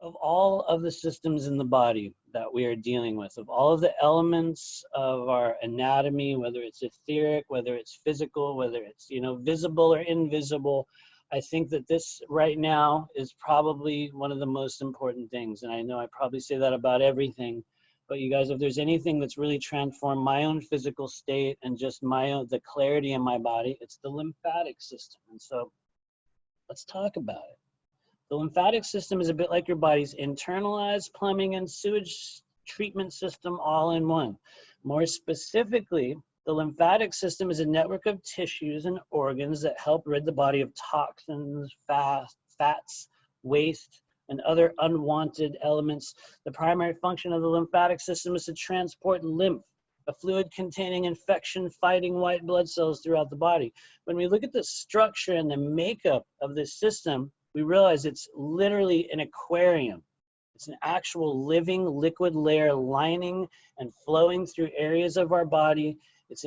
of all of the systems in the body that we are dealing with, of all of the elements of our anatomy, whether it's etheric, whether it's physical, whether it's, you know, visible or invisible, I think that this right now is probably one of the most important things. And I know I probably say that about everything, but you guys, if there's anything that's really transformed my own physical state and just my own, the clarity in my body, it's the lymphatic system. And so let's talk about it. The lymphatic system is a bit like your body's internalized plumbing and sewage treatment system all in one. More specifically, the lymphatic system is a network of tissues and organs that help rid the body of toxins, fats, waste, and other unwanted elements. The primary function of the lymphatic system is to transport lymph, a fluid containing infection-fighting white blood cells throughout the body. When we look at the structure and the makeup of this system, we realize it's literally an aquarium. It's an actual living liquid layer lining and flowing through areas of our body. It's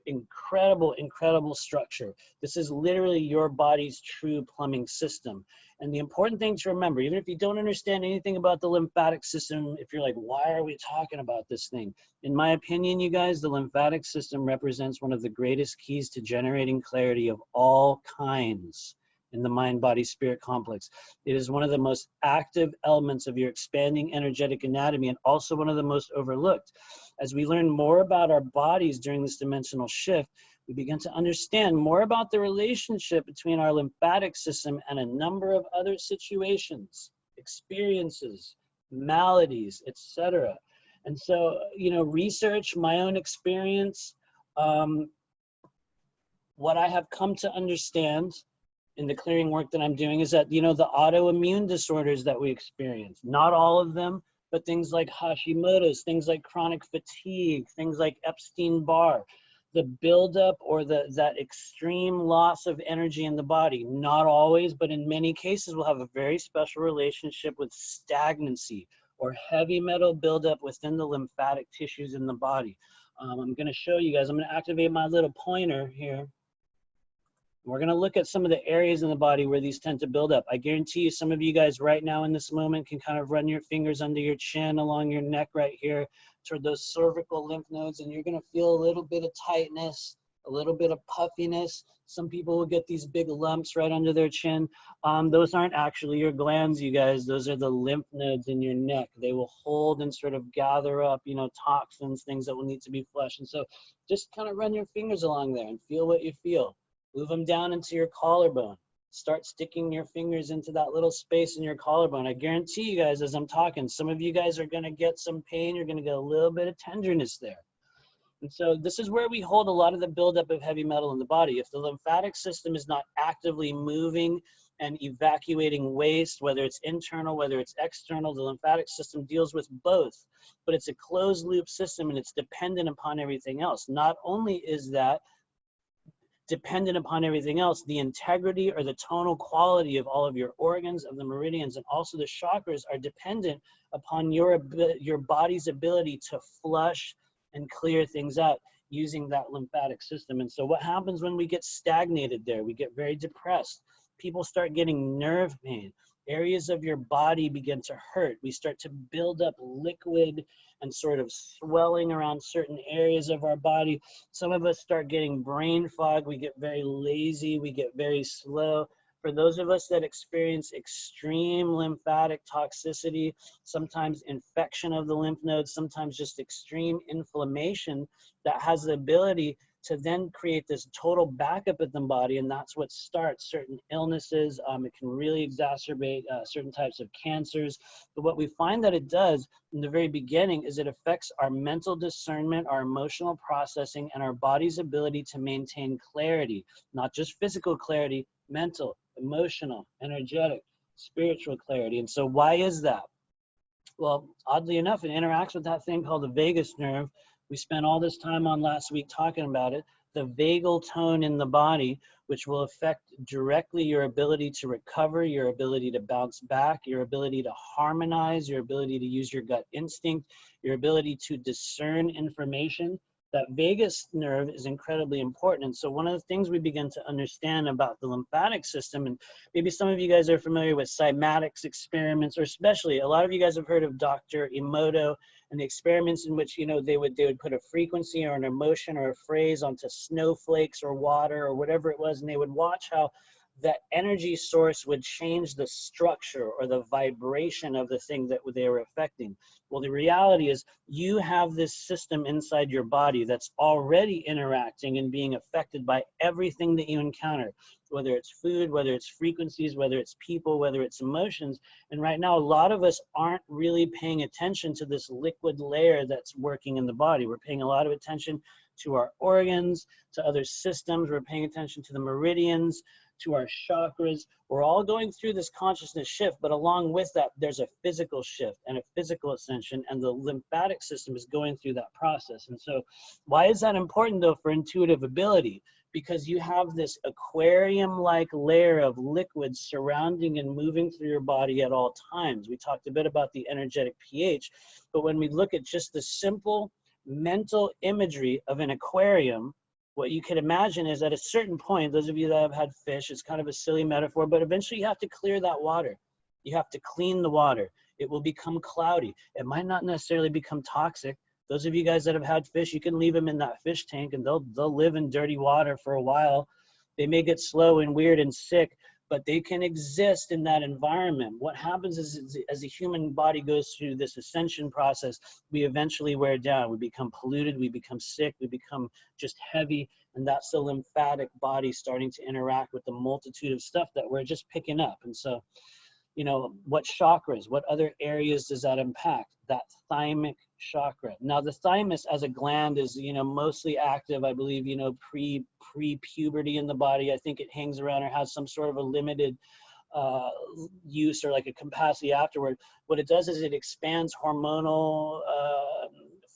incredible structure. This is literally your body's true plumbing system. And the important thing to remember, even if you don't understand anything about the lymphatic system, if you're like, why are we talking about this thing? In my opinion, you guys, the lymphatic system represents one of the greatest keys to generating clarity of all kinds in the mind-body-spirit complex. It is one of the most active elements of your expanding energetic anatomy and also one of the most overlooked. As we learn more about our bodies during this dimensional shift, we begin to understand more about the relationship between our lymphatic system and a number of other situations, experiences, maladies, etc. And so, you know, research, my own experience, what I have come to understand in the clearing work that I'm doing is that, you know, the autoimmune disorders that we experience, not all of them, but things like Hashimoto's, things like chronic fatigue, things like Epstein-Barr, the buildup or that extreme loss of energy in the body, not always, but in many cases will have a very special relationship with stagnancy or heavy metal buildup within the lymphatic tissues in the body. I'm gonna show you guys, I'm gonna activate my little pointer here. We're going to look at some of the areas in the body where these tend to build up. I guarantee you some of you guys right now in this moment can kind of run your fingers under your chin, along your neck right here, toward those cervical lymph nodes, and you're going to feel a little bit of tightness, a little bit of puffiness. Some people will get these big lumps right under their chin. Those aren't actually your glands, you guys. Those are the lymph nodes in your neck. They will hold and sort of gather up, you know, toxins, things that will need to be flushed. And so just kind of run your fingers along there and feel what you feel. Move them down into your collarbone. Start sticking your fingers into that little space in your collarbone. I guarantee you guys, as I'm talking, some of you guys are gonna get some pain. You're gonna get a little bit of tenderness there. And so this is where we hold a lot of the buildup of heavy metal in the body. If the lymphatic system is not actively moving and evacuating waste, whether it's internal, whether it's external, the lymphatic system deals with both. But it's a closed loop system and it's dependent upon everything else. Not only is that dependent upon everything else, the integrity or the tonal quality of all of your organs, of the meridians, and also the chakras are dependent upon your body's ability to flush and clear things out using that lymphatic system. And so what happens when we get stagnated there? We get very depressed. People start getting nerve pain. Areas of your body begin to hurt. We start to build up liquid and sort of swelling around certain areas of our body. Some of us start getting brain fog. We get very lazy. We get very slow. For those of us that experience extreme lymphatic toxicity, sometimes infection of the lymph nodes, sometimes just extreme inflammation, that has the ability to then create this total backup in the body, and that's what starts certain illnesses. It can really exacerbate certain types of cancers. But what we find that it does in the very beginning is it affects our mental discernment, our emotional processing, and our body's ability to maintain clarity, not just physical clarity, mental, emotional, energetic, spiritual clarity. And so why is that? Well, oddly enough, it interacts with that thing called the vagus nerve. We spent all this time on last week talking about it, the vagal tone in the body, which will affect directly your ability to recover, your ability to bounce back, your ability to harmonize, your ability to use your gut instinct, your ability to discern information that vagus nerve is incredibly important. And so one of the things we begin to understand about the lymphatic system, and maybe some of you guys are familiar with cymatics experiments, or especially a lot of you guys have heard of Dr. Emoto and the experiments in which, you know, they would put a frequency or an emotion or a phrase onto snowflakes or water or whatever it was, and they would watch how that energy source would change the structure or the vibration of the thing that they were affecting. Well, the reality is you have this system inside your body that's already interacting and being affected by everything that you encounter, whether it's food, whether it's frequencies, whether it's people, whether it's emotions. And right now, a lot of us aren't really paying attention to this liquid layer that's working in the body. We're paying a lot of attention to our organs, to other systems. We're paying attention to the meridians, to our chakras. We're all going through this consciousness shift, but along with that, there's a physical shift and a physical ascension, and the lymphatic system is going through that process. And so why is that important though for intuitive ability? Because you have this aquarium-like layer of liquid surrounding and moving through your body at all times. We talked a bit about the energetic pH, but when we look at just the simple mental imagery of an aquarium, what you can imagine is at a certain point, those of you that have had fish, it's kind of a silly metaphor, but eventually you have to clear that water. You have to clean the water. It will become cloudy. It might not necessarily become toxic. Those of you guys that have had fish, you can leave them in that fish tank and they'll live in dirty water for a while. They may get slow and weird and sick, but they can exist in that environment. What happens is as the human body goes through this ascension process, we eventually wear down. We become polluted, we become sick, we become just heavy, and that's the lymphatic body starting to interact with the multitude of stuff that we're just picking up. And so, you know, what chakras, what other areas does that impact? That thymic chakra. Now the thymus as a gland is, you know, mostly active, I believe, you know, pre-puberty in the body. I think it hangs around or has some sort of a limited use or like a capacity afterward. What it does is it expands hormonal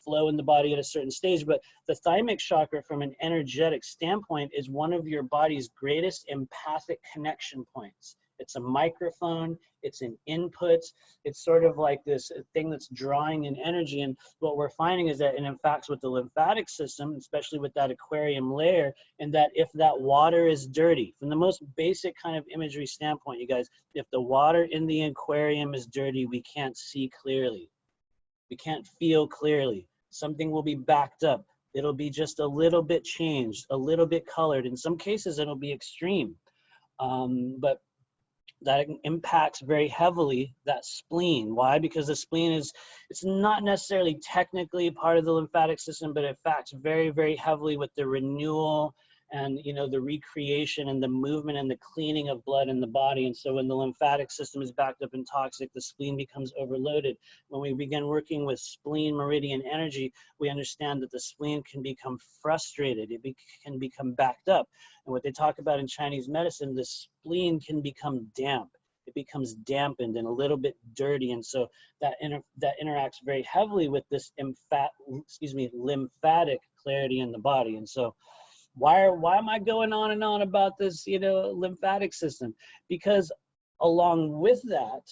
flow in the body at a certain stage. But the thymic chakra from an energetic standpoint is one of your body's greatest empathic connection points. It's a microphone, it's an input, it's sort of like this thing that's drawing in energy. And what we're finding is that, and in fact with the lymphatic system, especially with that aquarium layer, and that if that water is dirty, from the most basic kind of imagery standpoint, you guys, if the water in the aquarium is dirty, we can't see clearly. We can't feel clearly. Something will be backed up. It'll be just a little bit changed, a little bit colored. In some cases, it'll be extreme. But that impacts very heavily that spleen. Why? Because the spleen is, it's not necessarily technically part of the lymphatic system, but it affects very, very heavily with the renewal and, you know, the recreation and the movement and the cleaning of blood in the body. And so when the lymphatic system is backed up and toxic, the spleen becomes overloaded. When we begin working with spleen meridian energy, we understand that the spleen can become frustrated. It can become backed up. And what they talk about in Chinese medicine, the spleen can become damp. It becomes dampened and a little bit dirty. And so that interacts very heavily with this lymphatic clarity in the body. And so why am I going on and on about this, you know, lymphatic system? Because along with that,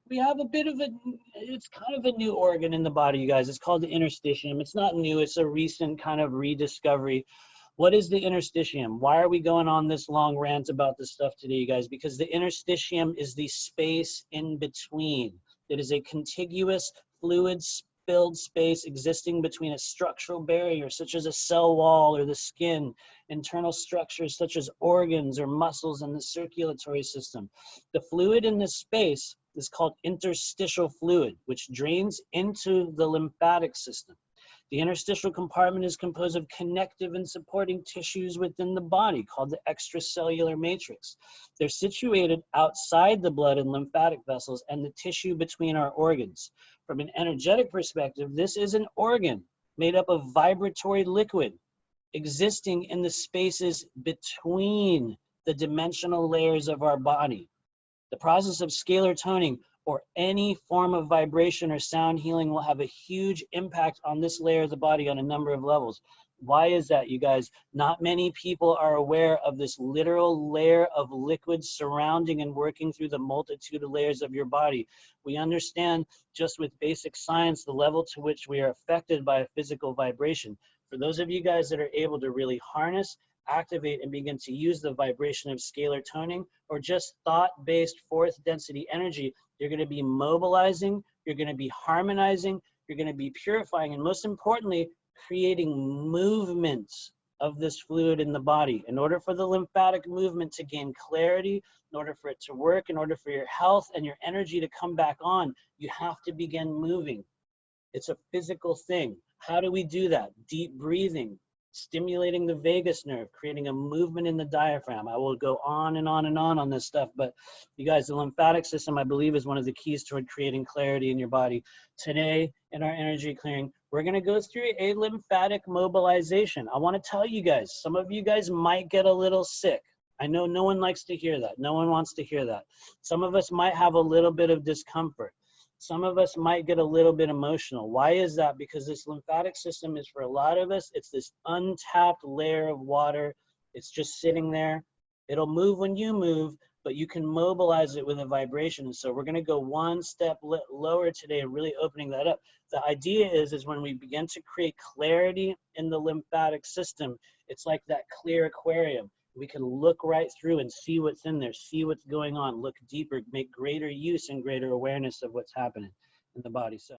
we have a bit of a, it's kind of a new organ in the body, you guys. It's called the interstitium. It's not new, it's a recent kind of rediscovery. What is the interstitium? Why are we going on this long rant about this stuff today, you guys? Because the interstitium is the space in between. It is a contiguous fluid filled space existing between a structural barrier such as a cell wall or the skin, internal structures such as organs or muscles in the circulatory system. The fluid in this space is called interstitial fluid, which drains into the lymphatic system. The interstitial compartment is composed of connective and supporting tissues within the body called the extracellular matrix. They're situated outside the blood and lymphatic vessels and the tissue between our organs. From an energetic perspective, this is an organ made up of vibratory liquid existing in the spaces between the dimensional layers of our body. The process of scalar toning or any form of vibration or sound healing will have a huge impact on this layer of the body on a number of levels. Why is that, you guys? Not many people are aware of this literal layer of liquid surrounding and working through the multitude of layers of your body. We understand just with basic science the level to which we are affected by a physical vibration. For those of you guys that are able to really harness, activate, and begin to use the vibration of scalar toning or just thought-based fourth density energy, you're going to be mobilizing, you're going to be harmonizing, you're going to be purifying, and most importantly, creating movements of this fluid in the body. In order for the lymphatic movement to gain clarity, in order for it to work, in order for your health and your energy to come back on, you have to begin moving. It's a physical thing. How do we do that? Deep breathing, stimulating the vagus nerve, creating a movement in the diaphragm. I will go on and on and on this stuff, but you guys, the lymphatic system, I believe, is one of the keys toward creating clarity in your body. Today, in our energy clearing, we're going to go through a lymphatic mobilization. I want to tell you guys, some of you guys might get a little sick. I know no one likes to hear that. No one wants to hear that. Some of us might have a little bit of discomfort. Some of us might get a little bit emotional. Why is that? Because this lymphatic system is, for a lot of us, it's this untapped layer of water. It's just sitting there. It'll move when you move, but you can mobilize it with a vibration. And so we're going to go one step lower today, really opening that up. The idea is when we begin to create clarity in the lymphatic system, it's like that clear aquarium. We can look right through and see what's in there, see what's going on, look deeper, make greater use and greater awareness of what's happening in the body. So